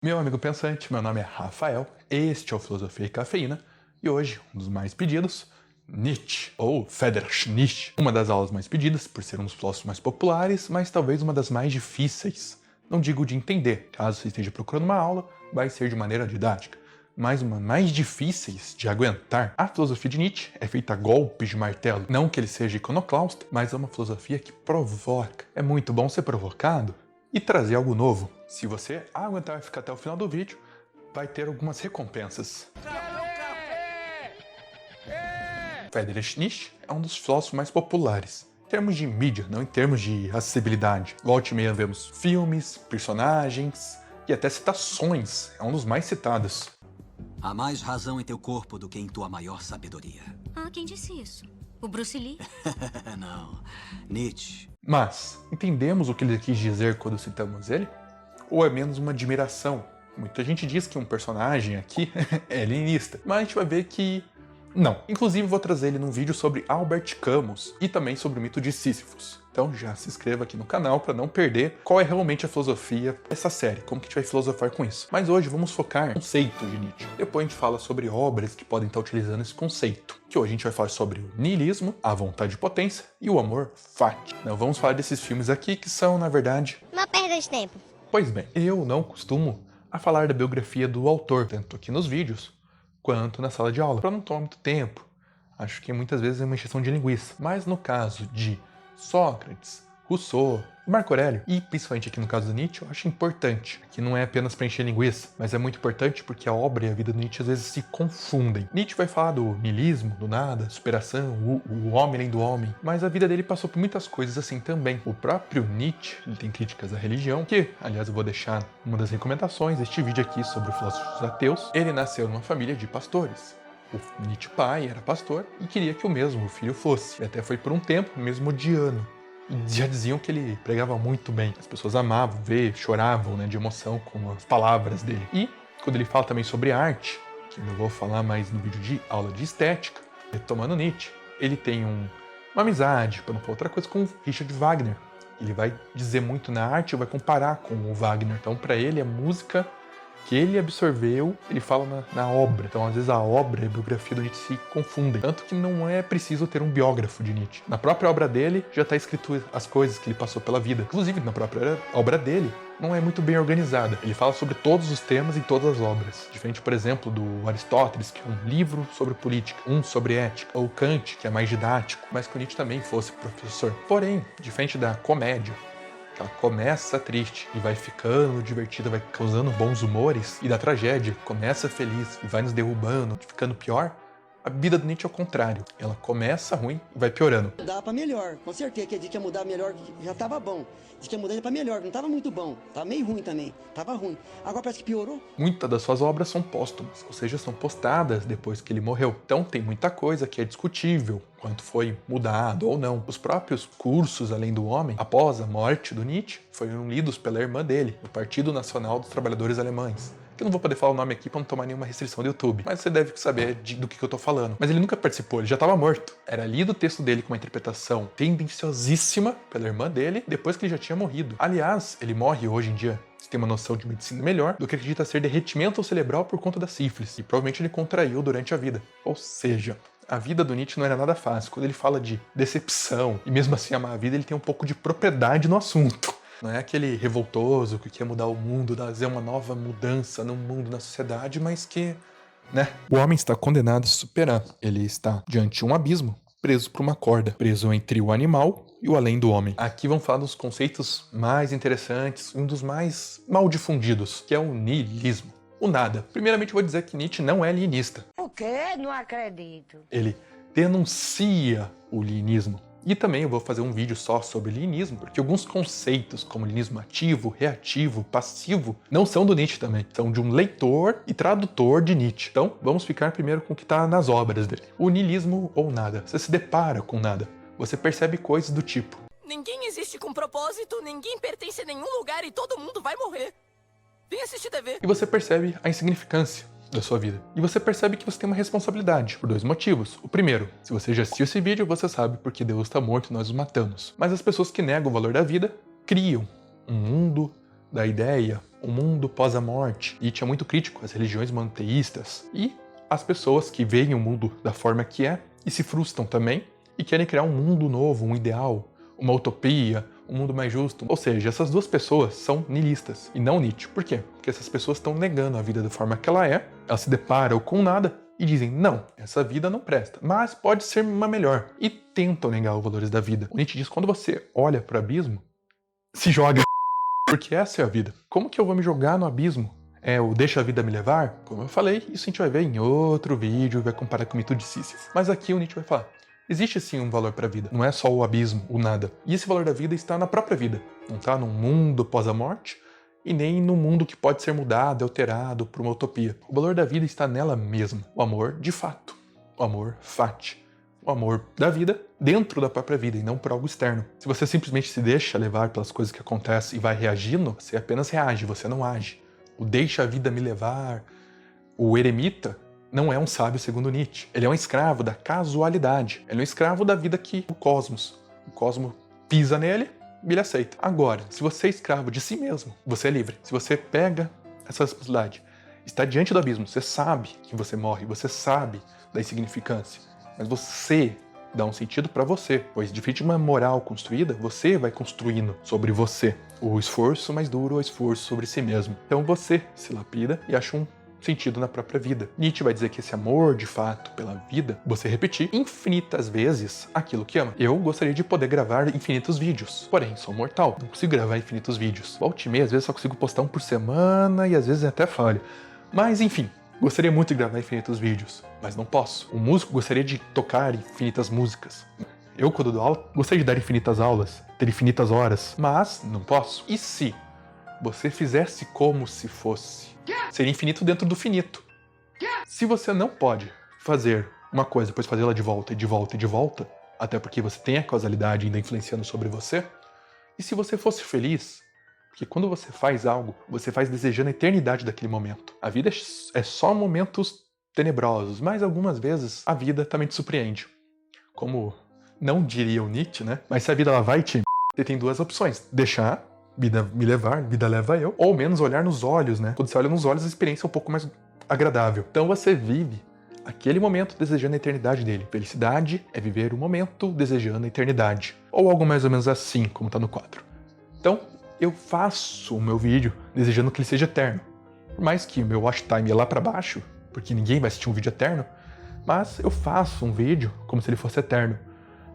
Meu amigo pensante, meu nome é Rafael, este é o Filosofia e Cafeína, e hoje, um dos mais pedidos, Nietzsche, ou Friedrich Nietzsche. Uma das aulas mais pedidas, por ser um dos filósofos mais populares, mas talvez uma das mais difíceis. Não digo de entender, caso você esteja procurando uma aula, vai ser de maneira didática, mas uma mais difíceis de aguentar. A filosofia de Nietzsche é feita a golpes de martelo. Não que ele seja iconoclasta, mas é uma filosofia que provoca. É muito bom ser provocado e trazer algo novo. Se você aguentar ficar até o final do vídeo, vai ter algumas recompensas. Friedrich Nietzsche é um dos filósofos mais populares, em termos de mídia, não em termos de acessibilidade. Volte e meia vemos filmes, personagens e até citações. É um dos mais citados. Há mais razão em teu corpo do que em tua maior sabedoria. Ah, quem disse isso? O Bruce Lee? Não, Nietzsche. Mas, entendemos o que ele quis dizer quando citamos ele? Ou é menos uma admiração? Muita gente diz que um personagem aqui é leninista, mas a gente vai ver que não. Inclusive vou trazer ele num vídeo sobre Albert Camus e também sobre o mito de Sísifos. Então já se inscreva aqui no canal para não perder qual é realmente a filosofia dessa série, como que a gente vai filosofar com isso. Mas hoje vamos focar no conceito de Nietzsche. Depois a gente fala sobre obras que podem estar utilizando esse conceito. Que hoje a gente vai falar sobre o niilismo, a vontade de potência e o amor fati. Não vamos falar desses filmes aqui que são, na verdade, Uma perda de tempo. Pois bem, eu não costumo a falar da biografia do autor, tanto aqui nos vídeos, quanto na sala de aula, para não tomar muito tempo. Acho que muitas vezes é uma encheção de linguiça. Mas no caso de Sócrates, Rousseau, Marco Aurélio, e principalmente aqui no caso do Nietzsche, eu acho importante, que não é apenas para encher linguiça, mas é muito importante porque a obra e a vida do Nietzsche às vezes se confundem. Nietzsche vai falar do niilismo, do nada, superação, o homem além do homem, mas a vida dele passou por muitas coisas assim também. O próprio Nietzsche, ele tem críticas à religião, que, aliás, eu vou deixar uma das recomendações, este vídeo aqui sobre filósofos ateus. Ele nasceu numa família de pastores. O Nietzsche pai era pastor e queria que o mesmo filho fosse. Ele até foi por um tempo, mesmo odiando. E já diziam que ele pregava muito bem. As pessoas amavam ver, choravam, né, de emoção com as palavras dele. E quando ele fala também sobre arte, que eu vou falar mais no vídeo de aula de estética, retomando Nietzsche, ele tem uma amizade, para não falar outra coisa, com Richard Wagner. Ele vai dizer muito na arte, vai comparar com o Wagner. Então, para ele, a música que ele absorveu, ele fala na obra. Então, às vezes, a obra e a biografia do Nietzsche se confundem. Tanto que não é preciso ter um biógrafo de Nietzsche. Na própria obra dele, já está escrito as coisas que ele passou pela vida. Inclusive, na própria obra dele, não é muito bem organizada. Ele fala sobre todos os temas em todas as obras. Diferente, por exemplo, do Aristóteles, que é um livro sobre política, um sobre ética. Ou Kant, que é mais didático, mas que o Nietzsche também fosse professor. Porém, diferente da comédia, ela começa triste e vai ficando divertida, vai causando bons humores, e da tragédia começa feliz e vai nos derrubando, ficando pior. A vida do Nietzsche é o contrário. Ela começa ruim e vai piorando. Mudar pra melhor, com certeza. Que ele disse que ia mudar melhor, já tava bom. Disse que ia mudar pra melhor, não tava muito bom. Tava meio ruim também, tava ruim. Agora parece que piorou. Muitas das suas obras são póstumas, ou seja, são postadas depois que ele morreu. Então tem muita coisa que é discutível, quanto foi mudado ou não. Os próprios cursos Além do Homem, após a morte do Nietzsche, foram lidos pela irmã dele, do Partido Nacional dos Trabalhadores Alemães. Eu não vou poder falar o nome aqui para não tomar nenhuma restrição do YouTube, mas você deve saber do que eu tô falando. Mas ele nunca participou, ele já estava morto. Era lido o texto dele com uma interpretação tendenciosíssima pela irmã dele, depois que ele já tinha morrido. Aliás, ele morre hoje em dia, você tem uma noção de medicina melhor, do que acredita ser derretimento cerebral por conta da sífilis, e provavelmente ele contraiu durante a vida. Ou seja, a vida do Nietzsche não era nada fácil. Quando ele fala de decepção, e mesmo assim amar a vida, ele tem um pouco de propriedade no assunto. Não é aquele revoltoso que quer mudar o mundo, fazer uma nova mudança no mundo, na sociedade, mas que, né? O homem está condenado a se superar. Ele está diante de um abismo, preso por uma corda, preso entre o animal e o além do homem. Aqui vamos falar dos conceitos mais interessantes, um dos mais mal difundidos, que é o niilismo. O nada. Primeiramente, eu vou dizer que Nietzsche não é leninista. O quê? Não acredito. Ele denuncia o lenismo. E também eu vou fazer um vídeo só sobre lenismo, porque alguns conceitos, como lenismo ativo, reativo, passivo, não são do Nietzsche também. São de um leitor e tradutor de Nietzsche. Então, vamos ficar primeiro com o que está nas obras dele. O niilismo ou nada. Você se depara com nada. Você percebe coisas do tipo: ninguém existe com propósito, ninguém pertence a nenhum lugar e todo mundo vai morrer. Vem assistir TV. E você percebe a insignificância da sua vida. E você percebe que você tem uma responsabilidade, por dois motivos. O primeiro, se você já assistiu esse vídeo, você sabe porque Deus está morto e nós o matamos. Mas as pessoas que negam o valor da vida criam um mundo da ideia, um mundo pós a morte. Nietzsche é muito crítico às religiões monoteístas e às pessoas que veem o mundo da forma que é e se frustram também e querem criar um mundo novo, um ideal, uma utopia, um mundo mais justo. Ou seja, essas duas pessoas são niilistas e não Nietzsche. Por quê? Porque essas pessoas estão negando a vida da forma que ela é, elas se deparam com nada e dizem, não, essa vida não presta, mas pode ser uma melhor. E tentam negar os valores da vida. O Nietzsche diz, quando você olha para o abismo, se joga. Porque essa é a vida. Como que eu vou me jogar no abismo? É o deixa a vida me levar? Como eu falei, isso a gente vai ver em outro vídeo, vai comparar com o mito de Sísifo. Mas aqui o Nietzsche vai falar, existe sim um valor para a vida, não é só o abismo, o nada. E esse valor da vida está na própria vida, não está num mundo pós a morte e nem num mundo que pode ser mudado, alterado por uma utopia. O valor da vida está nela mesma, o amor de fato, o amor fati, o amor da vida dentro da própria vida e não por algo externo. Se você simplesmente se deixa levar pelas coisas que acontecem e vai reagindo, você apenas reage, você não age. O deixa a vida me levar, o eremita, não é um sábio segundo Nietzsche. Ele é um escravo da casualidade. Ele é um escravo da vida que o cosmos pisa nele e ele aceita. Agora, se você é escravo de si mesmo, você é livre. Se você pega essa responsabilidade, está diante do abismo, você sabe que você morre, você sabe da insignificância, mas você dá um sentido para você, pois diferente de uma moral construída, você vai construindo sobre você. O esforço mais duro é o esforço sobre si mesmo. Então você se lapida e acha um sentido na própria vida. Nietzsche vai dizer que esse amor, de fato, pela vida, você repetir infinitas vezes aquilo que ama. Eu gostaria de poder gravar infinitos vídeos, porém, sou mortal, não consigo gravar infinitos vídeos. Volta e meia, às vezes só consigo postar um por semana e às vezes até falha. Mas, enfim, gostaria muito de gravar infinitos vídeos, mas não posso. Um músico gostaria de tocar infinitas músicas. Eu, quando dou aula, gostaria de dar infinitas aulas, ter infinitas horas, mas não posso. E se você fizesse como se fosse? Seria infinito dentro do finito. Se você não pode fazer uma coisa, depois fazê-la de volta e de volta e de volta, até porque você tem a causalidade ainda influenciando sobre você, e se você fosse feliz? Porque quando você faz algo, você faz desejando a eternidade daquele momento. A vida é só momentos tenebrosos, mas algumas vezes a vida também te surpreende. Como não diria o Nietzsche, né? Mas se a vida ela vai te... Você tem duas opções. Deixar, vida me levar, vida leva eu. Ou menos olhar nos olhos, né? Quando você olha nos olhos, a experiência é um pouco mais agradável. Então você vive aquele momento desejando a eternidade dele. Felicidade é viver o momento desejando a eternidade. Ou algo mais ou menos assim, como tá no quadro. Então, eu faço o meu vídeo desejando que ele seja eterno. Por mais que o meu watch time é lá pra baixo, porque ninguém vai assistir um vídeo eterno, mas eu faço um vídeo como se ele fosse eterno.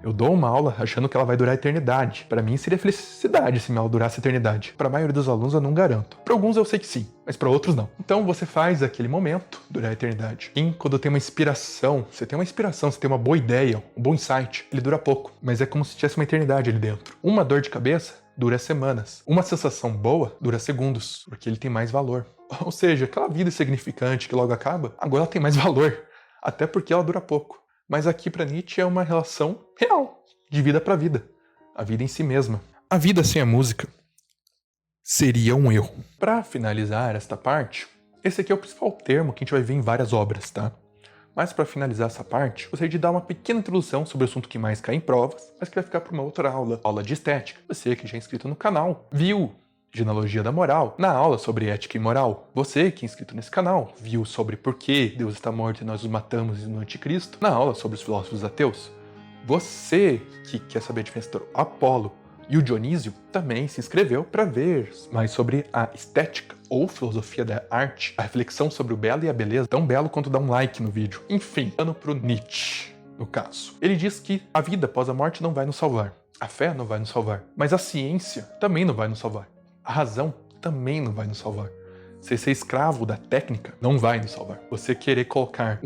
Eu dou uma aula achando que ela vai durar a eternidade. Para mim seria felicidade se minha aula durasse a eternidade. Para a maioria dos alunos eu não garanto. Para alguns eu sei que sim, mas para outros não. Então você faz aquele momento durar a eternidade. E quando tem uma inspiração, você tem uma boa ideia, um bom insight, ele dura pouco, mas é como se tivesse uma eternidade ali dentro. Uma dor de cabeça dura semanas. Uma sensação boa dura segundos, porque ele tem mais valor. Ou seja, aquela vida insignificante que logo acaba, agora ela tem mais valor, até porque ela dura pouco. Mas aqui para Nietzsche é uma relação real, de vida para vida. A vida em si mesma. A vida sem a música seria um erro. Para finalizar esta parte, esse aqui é o principal termo que a gente vai ver em várias obras, tá? Mas para finalizar essa parte, gostaria de dar uma pequena introdução sobre o assunto que mais cai em provas, mas que vai ficar para uma outra aula, aula de estética. Você que já é inscrito no canal, viu Genealogia da Moral, na aula sobre ética e moral. Você que é inscrito nesse canal, viu sobre por que Deus está morto e nós os matamos no anticristo, na aula sobre os filósofos ateus. Você que quer saber a diferença entre o Apolo e o Dionísio, também se inscreveu para ver mais sobre a estética ou filosofia da arte, a reflexão sobre o belo e a beleza, tão belo quanto dar um like no vídeo. Enfim, dando pro Nietzsche, no caso. Ele diz que a vida após a morte não vai nos salvar, a fé não vai nos salvar, mas a ciência também não vai nos salvar. A razão também não vai nos salvar. Você ser escravo da técnica não vai nos salvar. Você querer colocar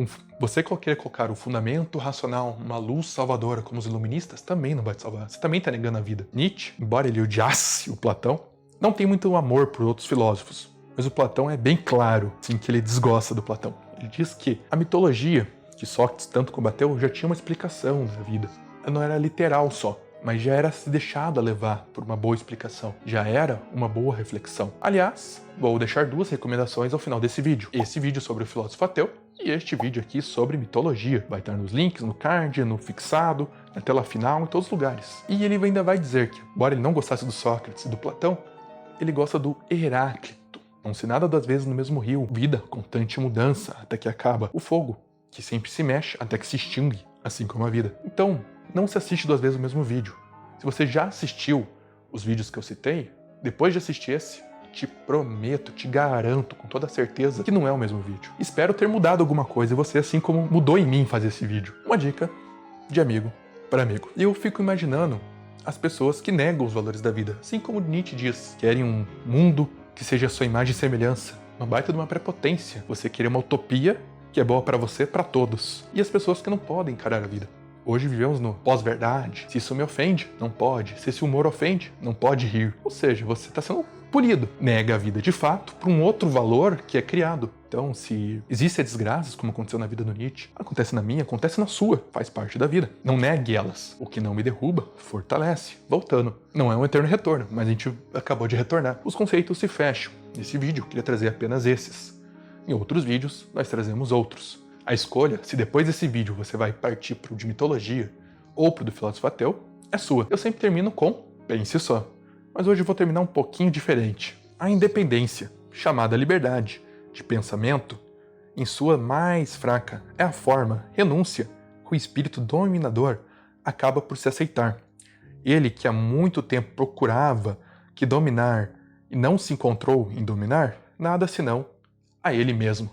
um fundamento racional, uma luz salvadora como os iluministas, também não vai te salvar. Você também está negando a vida. Nietzsche, embora ele odiasse o Platão, não tem muito amor por outros filósofos. Mas o Platão é bem claro, assim, que ele desgosta do Platão. Ele diz que a mitologia que Sócrates tanto combateu já tinha uma explicação da vida. Ela não era literal só, mas já era se deixado levar por uma boa explicação. Já era uma boa reflexão. Aliás, vou deixar duas recomendações ao final desse vídeo. Esse vídeo sobre o filósofo ateu e este vídeo aqui sobre mitologia. Vai estar nos links, no card, no fixado, na tela final, em todos os lugares. E ele ainda vai dizer que, embora ele não gostasse do Sócrates e do Platão, ele gosta do Heráclito. Não se nada das vezes no mesmo rio. Vida, constante mudança, até que acaba. O fogo, que sempre se mexe até que se extingue, assim como a vida. Então, não se assiste 2 vezes o mesmo vídeo. Se você já assistiu os vídeos que eu citei, depois de assistir esse, te prometo, te garanto com toda certeza que não é o mesmo vídeo. Espero ter mudado alguma coisa em você, assim como mudou em mim fazer esse vídeo. Uma dica de amigo para amigo. E eu fico imaginando as pessoas que negam os valores da vida, assim como Nietzsche diz, querem um mundo que seja a sua imagem e semelhança. Uma baita de uma prepotência. Você querer uma utopia que é boa para você, para todos. E as pessoas que não podem encarar a vida. Hoje vivemos no pós-verdade. Se isso me ofende, não pode. Se esse humor ofende, não pode rir. Ou seja, você está sendo punido. Nega a vida de fato por um outro valor que é criado. Então, se existem desgraças, como aconteceu na vida do Nietzsche, acontece na minha, acontece na sua, faz parte da vida. Não negue elas. O que não me derruba, fortalece. Voltando. Não é um eterno retorno, mas a gente acabou de retornar. Os conceitos se fecham. Nesse vídeo, eu queria trazer apenas esses. Em outros vídeos, nós trazemos outros. A escolha, se depois desse vídeo você vai partir pro de mitologia ou pro do filósofo ateu, é sua. Eu sempre termino com pense só. Mas hoje eu vou terminar um pouquinho diferente. A independência, chamada liberdade de pensamento, em sua mais fraca, é a forma, renúncia, que o espírito dominador acaba por se aceitar. Ele que há muito tempo procurava que dominar e não se encontrou em dominar, nada senão a ele mesmo.